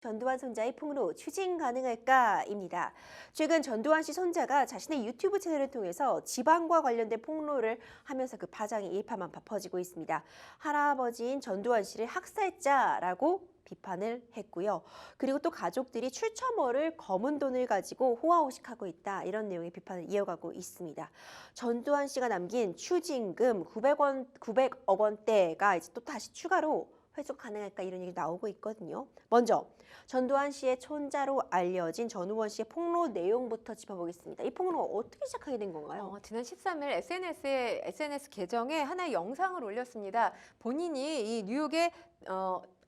전두환 손자의 폭로 추징 가능할까입니다. 최근 전두환 씨 손자가 자신의 유튜브 채널을 통해서 지방과 관련된 폭로를 하면서 그 파장이 일파만파 퍼지고 있습니다. 할아버지인 전두환 씨를 학살자라고 비판을 했고요. 그리고 또 가족들이 출처모를 검은 돈을 가지고 호화호식하고 있다. 이런 내용의 비판을 이어가고 있습니다. 전두환 씨가 남긴 추징금 900억 원대가 이제 또 다시 추가로 회수 가능할까 이런 얘기 나오고 있거든요. 먼저 전두환 씨의 손자로 알려진 전우원 씨의 폭로 내용부터 짚어보겠습니다. 이 폭로가 어떻게 시작하게 된 건가요? 지난 13일 SNS 계정에 하나의 영상을 올렸습니다. 본인이 이 뉴욕에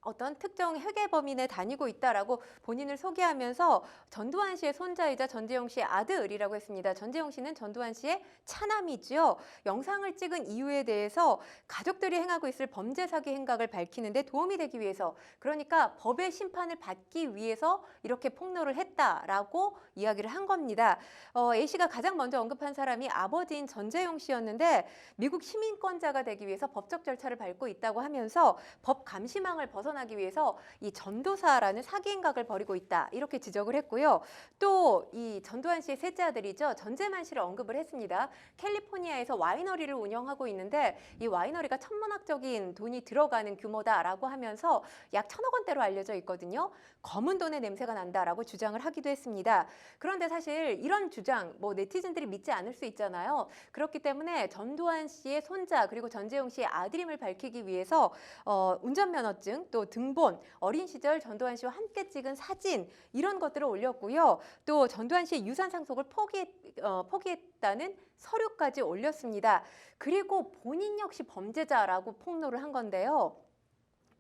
어떤 특정 회계법인에 다니고 있다라고 본인을 소개하면서 전두환 씨의 손자이자 전재용 씨의 아들이라고 했습니다. 전재용 씨는 전두환 씨의 차남이지요. 영상을 찍은 이유에 대해서 가족들이 행하고 있을 범죄 사기 행각을 밝히는 데 도움이 되기 위해서, 그러니까 법의 심판을 받기 위해서 이렇게 폭로를 했다라고 이야기를 한 겁니다. A씨가 가장 먼저 언급한 사람이 아버지인 전재용 씨였는데 미국 시민권자가 되기 위해서 법적 절차를 밟고 있다고 하면서 법 감시망을 벗어나기 위해서 이 전도사라는 사기 행각을 벌이고 있다, 이렇게 지적을 했고요. 또 이 전두환 씨의 셋째 아들이죠, 전재만 씨를 언급을 했습니다. 캘리포니아에서 와이너리를 운영하고 있는데 이 와이너리가 천문학적인 돈이 들어가는 규모다라고 하면서 약 1,000억 원대로 알려져 있거든요. 검은 돈의 냄새가 난다라고 주장을 하기도 했습니다. 그런데 사실 이런 주장 네티즌들이 믿지 않을 수 있잖아요. 그렇기 때문에 전두환 씨의 손자 그리고 전재용 씨의 아들임을 밝히기 위해서 운전면허증, 또 등본, 어린 시절 전두환 씨와 함께 찍은 사진, 이런 것들을 올렸고요. 또 전두환 씨의 유산 상속을 포기했다는 서류까지 올렸습니다. 그리고 본인 역시 범죄자라고 폭로를 한 건데요.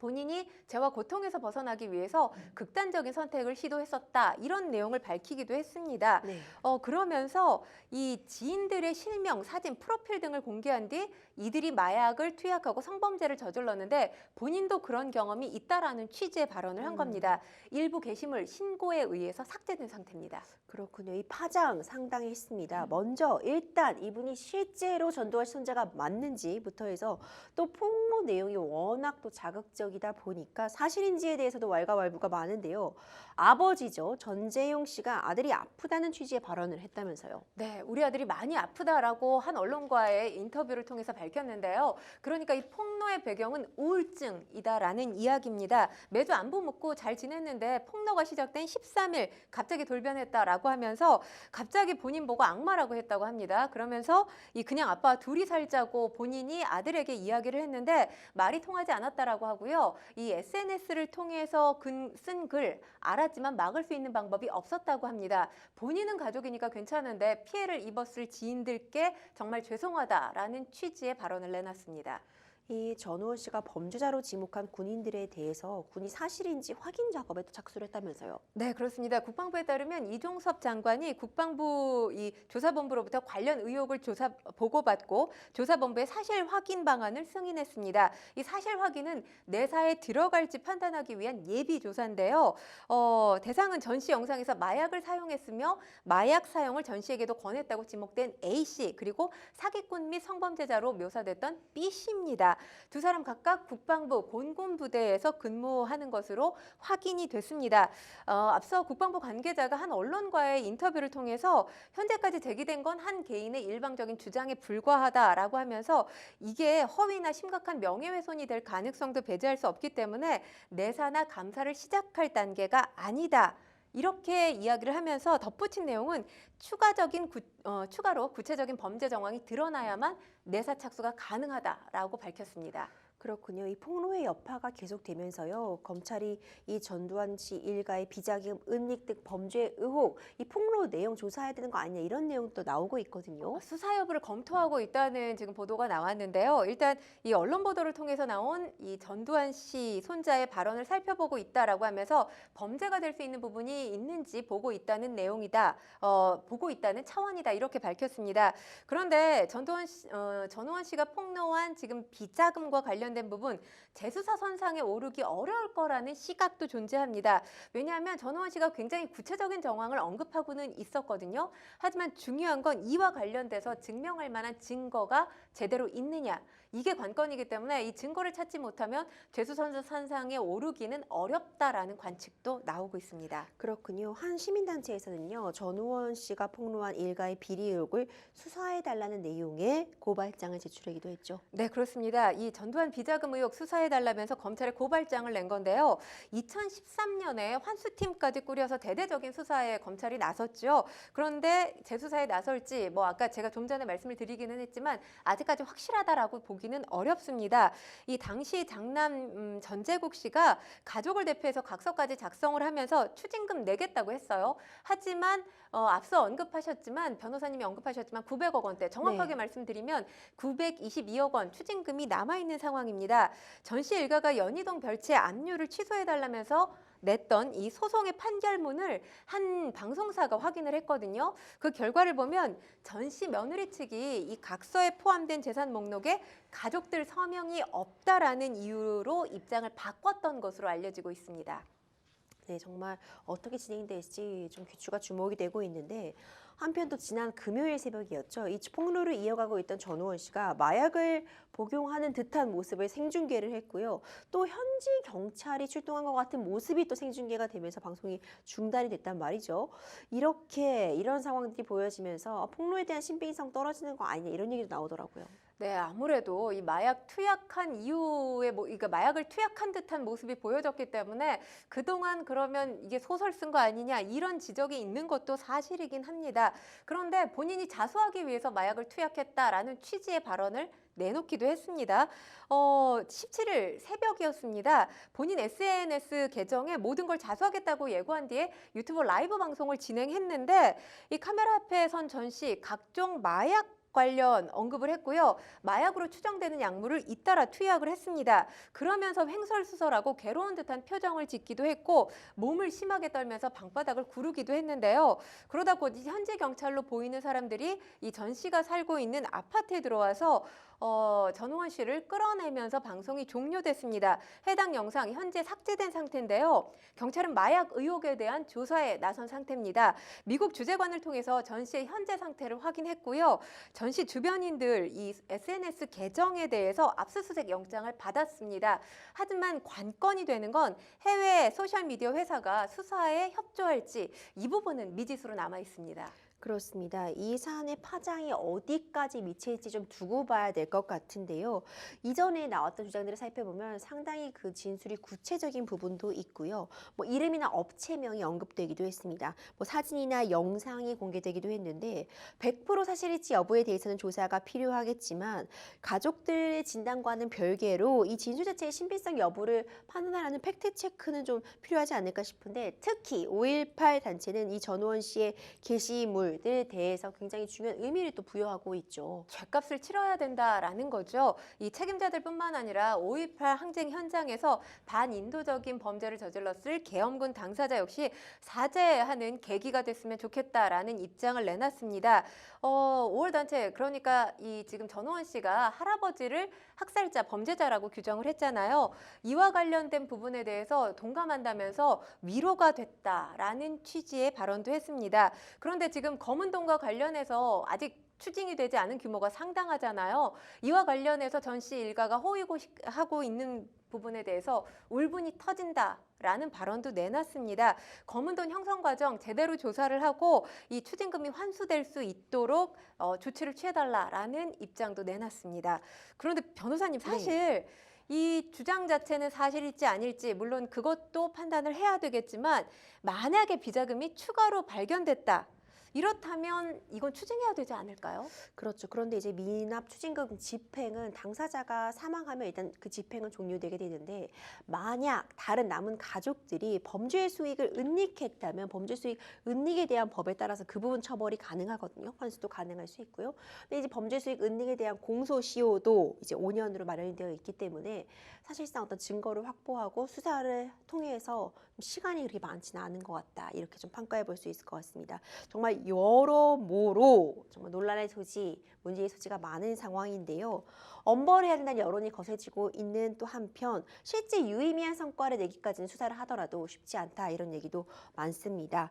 본인이 죄와 고통에서 벗어나기 위해서 극단적인 선택을 시도했었다, 이런 내용을 밝히기도 했습니다. 네. 그러면서 이 지인들의 실명, 사진, 프로필 등을 공개한 뒤 이들이 마약을 투약하고 성범죄를 저질렀는데 본인도 그런 경험이 있다라는 취지의 발언을 한 겁니다. 일부 게시물 신고에 의해서 삭제된 상태입니다. 그렇군요. 이 파장 상당히 했습니다. 먼저 일단 이분이 실제로 전두환 씨 손자가 맞는지부터 해서 또 폭로 내용이 워낙 또 자극적이다 보니까 사실인지에 대해서도 왈가왈부가 많은데요. 아버지죠. 전재용 씨가 아들이 아프다는 취지의 발언을 했다면서요. 네, 우리 아들이 많이 아프다라고 한 언론과의 인터뷰를 통해서 밝혔는데요. 그러니까 이 폭로의 배경은 우울증이다라는 이야기입니다. 매주 안부 묻고 잘 지냈는데 폭로가 시작된 13일 갑자기 돌변했다라고 하면서 갑자기 본인 보고 악마라고 했다고 합니다. 그러면서 그냥 아빠와 둘이 살자고 본인이 아들에게 이야기를 했는데 말이 통하지 않았다라고 하고요. 이 SNS를 통해서 쓴 글, 알았지만 막을 수 있는 방법이 없었다고 합니다. 본인은 가족이니까 괜찮은데 피해를 입었을 지인들께 정말 죄송하다라는 취지의 발언을 내놨습니다. 이 전우원 씨가 범죄자로 지목한 군인들에 대해서 군이 사실인지 확인 작업에 또 착수를 했다면서요. 네, 그렇습니다. 국방부에 따르면 이종섭 장관이 국방부 조사본부로부터 관련 의혹을 보고받고 조사본부의 사실 확인 방안을 승인했습니다. 이 사실 확인은 내사에 들어갈지 판단하기 위한 예비 조사인데요. 대상은 전 씨 영상에서 마약을 사용했으며 마약 사용을 전 씨에게도 권했다고 지목된 A 씨, 그리고 사기꾼 및 성범죄자로 묘사됐던 B 씨입니다. 두 사람 각각 국방부 공군부대에서 근무하는 것으로 확인이 됐습니다. 앞서 국방부 관계자가 한 언론과의 인터뷰를 통해서 현재까지 제기된 건 한 개인의 일방적인 주장에 불과하다라고 하면서 이게 허위나 심각한 명예훼손이 될 가능성도 배제할 수 없기 때문에 내사나 감사를 시작할 단계가 아니다, 이렇게 이야기를 하면서 덧붙인 내용은 추가로 구체적인 범죄 정황이 드러나야만 내사 착수가 가능하다라고 밝혔습니다. 그렇군요. 이 폭로의 여파가 계속되면서요. 검찰이 이 전두환 씨 일가의 비자금, 은닉 등 범죄 의혹, 이 폭로 내용 조사해야 되는 거 아니냐 이런 내용도 나오고 있거든요. 수사 여부를 검토하고 있다는 지금 보도가 나왔는데요. 일단 이 언론 보도를 통해서 나온 이 전두환 씨 손자의 발언을 살펴보고 있다라고 하면서 범죄가 될 수 있는 부분이 있는지 보고 있다는 내용이다, 보고 있다는 차원이다, 이렇게 밝혔습니다. 그런데 전우원 씨가 폭로한 지금 비자금과 관련된 부분, 재수사 선상에 오르기 어려울 거라는 시각도 존재합니다. 왜냐하면 전우원 씨가 굉장히 구체적인 정황을 언급하고는 있었거든요. 하지만 중요한 건 이와 관련돼서 증명할 만한 증거가 제대로 있느냐, 이게 관건이기 때문에 이 증거를 찾지 못하면 죄수선상에 오르기는 어렵다라는 관측도 나오고 있습니다. 그렇군요. 한 시민단체에서는요, 전우원 씨가 폭로한 일가의 비리 의혹을 수사해달라는 내용의 고발장을 제출하기도 했죠. 네, 그렇습니다. 이 전두환 비자금 의혹 수사해달라면서 검찰에 고발장을 낸 건데요. 2013년에 환수팀까지 꾸려서 대대적인 수사에 검찰이 나섰죠. 그런데 재수사에 나설지 아까 제가 좀 전에 말씀을 드리기는 했지만 아직까지 확실하다라고 보기는 어렵습니다. 이 당시 장남 전재국 씨가 가족을 대표해서 각서까지 작성을 하면서 추징금 내겠다고 했어요. 하지만 앞서 변호사님이 언급하셨지만 900억 원대, 정확하게 네. 말씀드리면 922억 원 추징금이 남아있는 상황입니다. 전 씨 일가가 연희동 별채 압류를 취소해달라면서 냈던 이 소송의 판결문을 한 방송사가 확인을 했거든요. 그 결과를 보면 전 씨 며느리 측이 이 각서에 포함된 재산 목록에 가족들 서명이 없다라는 이유로 입장을 바꿨던 것으로 알려지고 있습니다. 네, 정말 어떻게 진행될지 좀 귀추가 주목이 되고 있는데 한편 또 지난 금요일 새벽이었죠. 이 폭로를 이어가고 있던 전우원 씨가 마약을 복용하는 듯한 모습을 생중계를 했고요. 또 현지 경찰이 출동한 것 같은 모습이 또 생중계가 되면서 방송이 중단이 됐단 말이죠. 이런 상황들이 보여지면서 폭로에 대한 신빙성 떨어지는 거 아니냐 이런 얘기도 나오더라고요. 네, 아무래도 이 마약 투약한 이후에 그러니까 마약을 투약한 듯한 모습이 보여졌기 때문에 그동안 그러면 이게 소설 쓴 거 아니냐 이런 지적이 있는 것도 사실이긴 합니다. 그런데 본인이 자수하기 위해서 마약을 투약했다라는 취지의 발언을 내놓기도 했습니다. 17일 새벽이었습니다. 본인 SNS 계정에 모든 걸 자수하겠다고 예고한 뒤에 유튜브 라이브 방송을 진행했는데 이 카메라 앞에 선 전 씨 각종 마약 관련 언급을 했고요. 마약으로 추정되는 약물을 잇따라 투약을 했습니다. 그러면서 횡설수설하고 괴로운 듯한 표정을 짓기도 했고 몸을 심하게 떨면서 방바닥을 구르기도 했는데요. 그러다 곧 현지 경찰로 보이는 사람들이 이 전 씨가 살고 있는 아파트에 들어와서 전우원 씨를 끌어내면서 방송이 종료됐습니다. 해당 영상 현재 삭제된 상태인데요. 경찰은 마약 의혹에 대한 조사에 나선 상태입니다. 미국 주재관을 통해서 전 씨의 현재 상태를 확인했고요. 전 씨 주변인들 이 SNS 계정에 대해서 압수수색 영장을 받았습니다. 하지만 관건이 되는 건 해외 소셜미디어 회사가 수사에 협조할지 이 부분은 미지수로 남아 있습니다. 그렇습니다. 이 사안의 파장이 어디까지 미칠지 좀 두고 봐야 될 것 같은데요. 이전에 나왔던 주장들을 살펴보면 상당히 그 진술이 구체적인 부분도 있고요. 이름이나 업체명이 언급되기도 했습니다. 사진이나 영상이 공개되기도 했는데 100% 사실일지 여부에 대해서는 조사가 필요하겠지만 가족들의 진단과는 별개로 이 진술 자체의 신빙성 여부를 판단하는 팩트 체크는 좀 필요하지 않을까 싶은데 특히 5.18 단체는 이 전우원 씨의 게시물 에 대해서 굉장히 중요한 의미를 또 부여하고 있죠. 죗값을 치러야 된다라는 거죠. 이 책임자들뿐만 아니라 5.18 항쟁 현장에서 반인도적인 범죄를 저질렀을 계엄군 당사자 역시 사죄하는 계기가 됐으면 좋겠다라는 입장을 내놨습니다. 5월 단체 그러니까 이 지금 전우원 씨가 할아버지를 학살자, 범죄자라고 규정을 했잖아요. 이와 관련된 부분에 대해서 동감한다면서 위로가 됐다라는 취지의 발언도 했습니다. 그런데 지금 검은동과 관련해서 아직 추징이 되지 않은 규모가 상당하잖아요. 이와 관련해서 전 씨 일가가 호의하고 있는 부분에 대해서 울분이 터진다라는 발언도 내놨습니다. 검은돈 형성 과정 제대로 조사를 하고 이 추징금이 환수될 수 있도록 조치를 취해달라라는 입장도 내놨습니다. 그런데 변호사님 사실 이 주장 자체는 사실일지 아닐지 물론 그것도 판단을 해야 되겠지만 만약에 비자금이 추가로 발견됐다. 이렇다면 이건 추징해야 되지 않을까요? 그렇죠. 그런데 이제 미납 추징금 집행은 당사자가 사망하면 일단 그 집행은 종료되게 되는데 만약 다른 남은 가족들이 범죄 수익을 은닉했다면 범죄 수익 은닉에 대한 법에 따라서 그 부분 처벌이 가능하거든요. 환수도 가능할 수 있고요. 근데 이제 범죄 수익 은닉에 대한 공소시효도 이제 5년으로 마련이 되어 있기 때문에 사실상 어떤 증거를 확보하고 수사를 통해서 시간이 그렇게 많지는 않은 것 같다. 이렇게 좀 평가해 볼 수 있을 것 같습니다. 정말 여러모로 정말 논란의 소지, 문제의 소지가 많은 상황인데요. 엄벌해야 된다는 여론이 거세지고 있는 또 한편 실제 유의미한 성과를 내기까지는 수사를 하더라도 쉽지 않다 이런 얘기도 많습니다.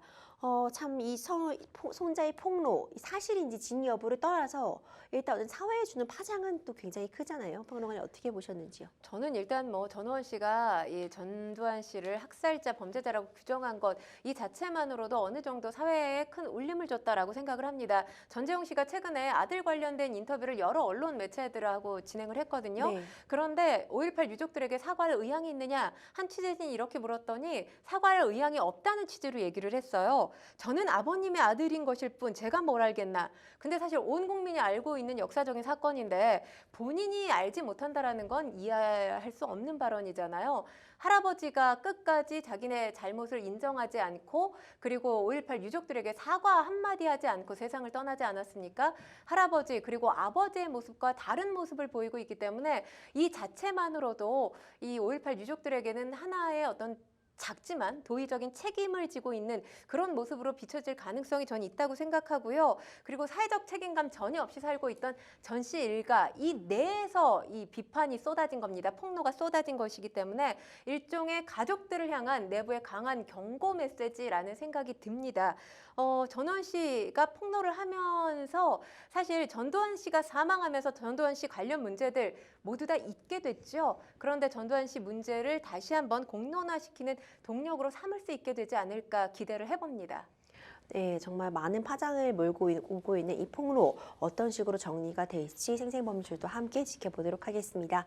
참 이 손자의 폭로 사실인지 진위 여부를 떠나서 일단 어떤 사회에 주는 파장은 또 굉장히 크잖아요. 평론가님 어떻게 보셨는지요? 저는 일단 뭐 전우원 씨가 이 전두환 씨를 학살자 범죄자라고 규정한 것 이 자체만으로도 어느 정도 사회에 큰 울림을 줬다라고 생각을 합니다. 전재용 씨가 최근에 아들 관련된 인터뷰를 여러 언론 매체들하고 진행을 했거든요. 네. 그런데 5.18 유족들에게 사과할 의향이 있느냐 한 취재진이 이렇게 물었더니 사과할 의향이 없다는 취지로 얘기를 했어요. 저는 아버님의 아들인 것일 뿐 제가 뭘 알겠나. 근데 사실 온 국민이 알고 있는 역사적인 사건인데 본인이 알지 못한다라는 건 이해할 수 없는 발언이잖아요. 할아버지가 끝까지 자기네 잘못을 인정하지 않고 그리고 5.18 유족들에게 사과 한마디 하지 않고 세상을 떠나지 않았습니까? 할아버지 그리고 아버지의 모습과 다른 모습을 보이고 있기 때문에 이 자체만으로도 이 5.18 유족들에게는 하나의 어떤 작지만 도의적인 책임을 지고 있는 그런 모습으로 비춰질 가능성이 전 있다고 생각하고요. 그리고 사회적 책임감 전혀 없이 살고 있던 전 씨 일가 이 내에서 이 비판이 쏟아진 겁니다. 폭로가 쏟아진 것이기 때문에 일종의 가족들을 향한 내부의 강한 경고 메시지라는 생각이 듭니다. 전두환 씨가 폭로를 하면서 사실 전두환 씨가 사망하면서 전두환 씨 관련 문제들 모두 다 잊게 됐죠. 그런데 전두환 씨 문제를 다시 한번 공론화시키는 동력으로 삼을 수 있게 되지 않을까 기대를 해봅니다. 네, 정말 많은 파장을 몰고 오고 있는 이 폭로 어떤 식으로 정리가 될지 생생범줄도 함께 지켜보도록 하겠습니다.